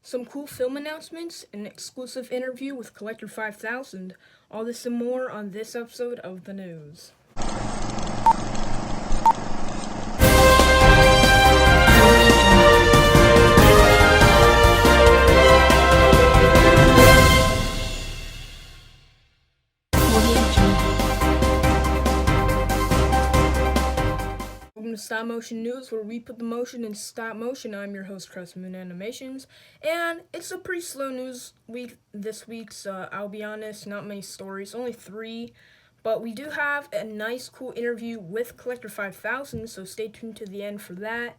some cool film announcements, an exclusive interview with Collector 5000. All this and more on this episode of the news. Welcome to Stop Motion News, where we put the motion in stop motion. I'm your host, Chris Moon Animations, and it's a pretty slow news week this week, so I'll be honest, not many stories, only 3, but we do have a nice, cool interview with Collector 5000, so stay tuned to the end for that,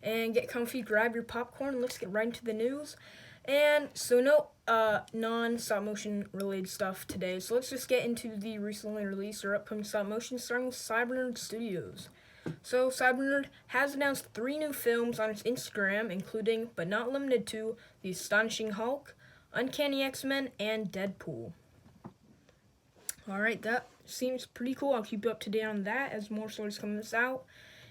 and get comfy, grab your popcorn, and let's get right into the news. And so no non-stop motion related stuff today, so let's just get into the recently released or upcoming stop motion, starting with Cybernerd Studios. So, Cybernerd has announced 3 new films on its Instagram, including, but not limited to, The Astonishing Hulk, Uncanny X-Men, and Deadpool. Alright, that seems pretty cool. I'll keep you up to date on that as more stories come out.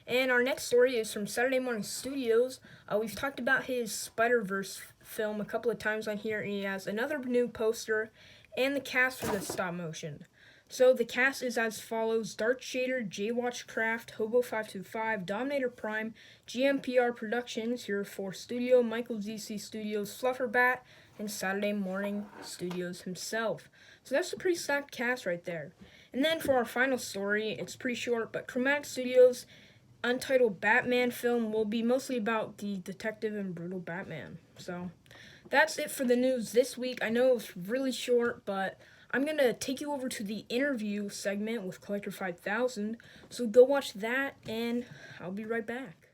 And our next story is from Saturday Morning Studios. We've talked about his Spiderverse film a couple of times on here, and he has another new poster and the cast for the stop motion. So the cast is as follows: Dark Shader, J-Watchcraft, Hobo525, Dominator Prime, GMPR Productions, Hero 4 Studio, Michael ZC Studios, Flufferbat, and Saturday Morning Studios himself. So that's a pretty stacked cast right there. And then for our final story, it's pretty short, but Chromatic Studios' untitled Batman film will be mostly about the detective and brutal Batman. So that's it for the news this week. I know it was really short, but I'm going to take you over to the interview segment with Collector 5000, so go watch that, and I'll be right back.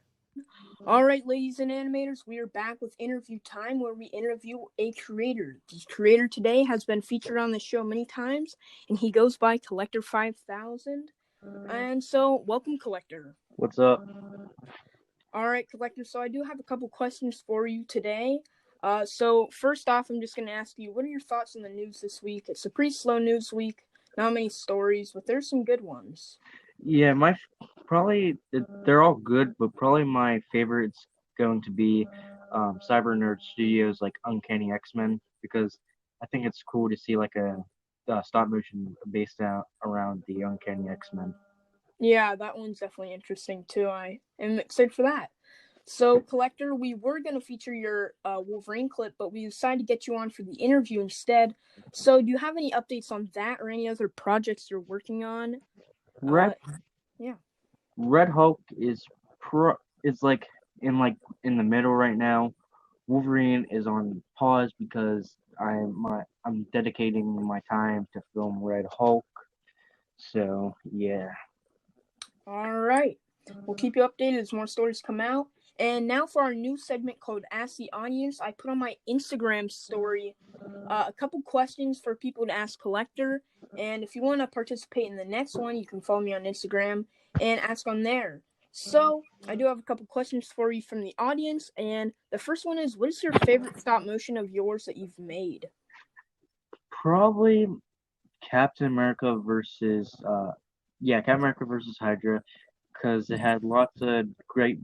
Alright, ladies and animators, we are back with interview time, where we interview a creator. The creator today has been featured on the show many times, and he goes by Collector 5000. And so, welcome, Collector. What's up? Alright, Collector, so I do have a couple questions for you today. So first off, I'm just going to ask you, what are your thoughts on the news this week? It's a pretty slow news week, not many stories, but there's some good ones. Yeah, they're all good, but probably my favorite's going to be Cybernerd Studios, like Uncanny X-Men, because I think it's cool to see like a stop motion based out around the Uncanny X-Men. Yeah, that one's definitely interesting too. I am excited for that. So, Collector, we were going to feature your Wolverine clip, but we decided to get you on for the interview instead. So, do you have any updates on that or any other projects you're working on? Red Hulk is like in the middle right now. Wolverine is on pause because I'm dedicating my time to film Red Hulk. So yeah. All right. We'll keep you updated as more stories come out. And now for our new segment called Ask the Audience, I put on my Instagram story a couple questions for people to ask Collector. And if you want to participate in the next one, you can follow me on Instagram and ask on there. So I do have a couple questions for you from the audience. And the first one is, what is your favorite stop motion of yours that you've made? Probably Captain America versus Hydra, because it had lots of great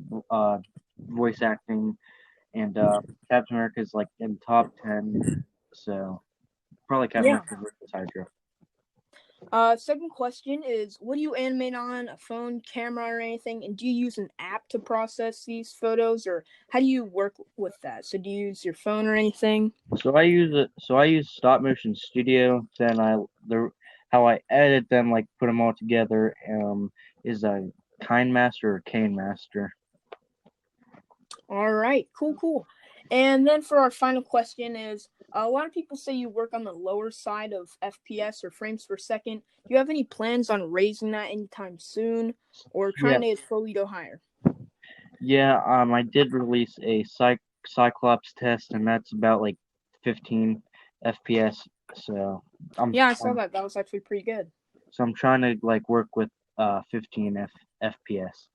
voice acting, and Captain America is like in top 10, so probably Captain America versus Hydra. Second question is, what do you animate on? A phone, camera, or anything? And do you use an app to process these photos, or how do you work with that? So do you use your phone or anything? So I use Stop Motion Studio. Then how I edit them, like put them all together, is a KineMaster or KaneMaster. All right, cool. And then for our final question is, a lot of people say you work on the lower side of FPS or frames per second. Do you have any plans on raising that anytime soon, or trying to slowly go higher? Yeah, I did release a Cyclops test, and that's about like 15 FPS. So I saw that. That was actually pretty good. So I'm trying to like work with 15 FPS.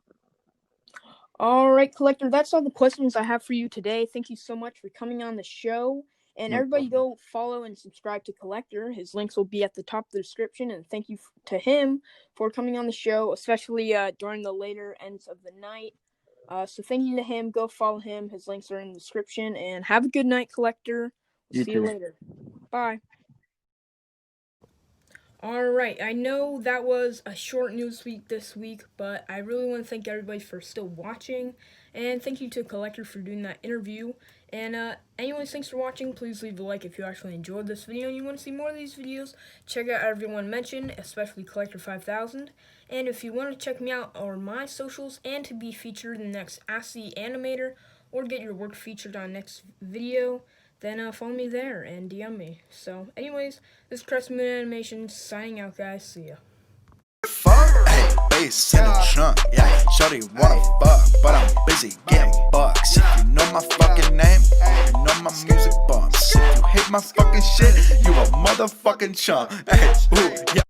All right, Collector, that's all the questions I have for you today. Thank you so much for coming on the show. And everybody go follow and subscribe to Collector. His links will be at the top of the description. And thank you to him for coming on the show, especially during the later ends of the night. So thank you to him. Go follow him. His links are in the description. And have a good night, collector. See you later. Bye. Alright, I know that was a short news week this week, but I really want to thank everybody for still watching, and thank you to Collector for doing that interview. And anyways, thanks for watching. Please leave a like if you actually enjoyed this video and you want to see more of these videos. Check out everyone mentioned, especially Collector 5000. And if you want to check me out or my socials and to be featured in the next Ask the Animator or get your work featured on next video, then follow me there and DM me. So anyways, this is Crescent Moon Animation signing out, guys. See ya. Fuck, hey, bass in the trunk, yeah. Shorty wanna fuck, but I'm busy getting bucks. If you know my fucking name, you know my music bumps. If you hate my fucking shit, you a motherfucking chump. Hey, ooh, yeah.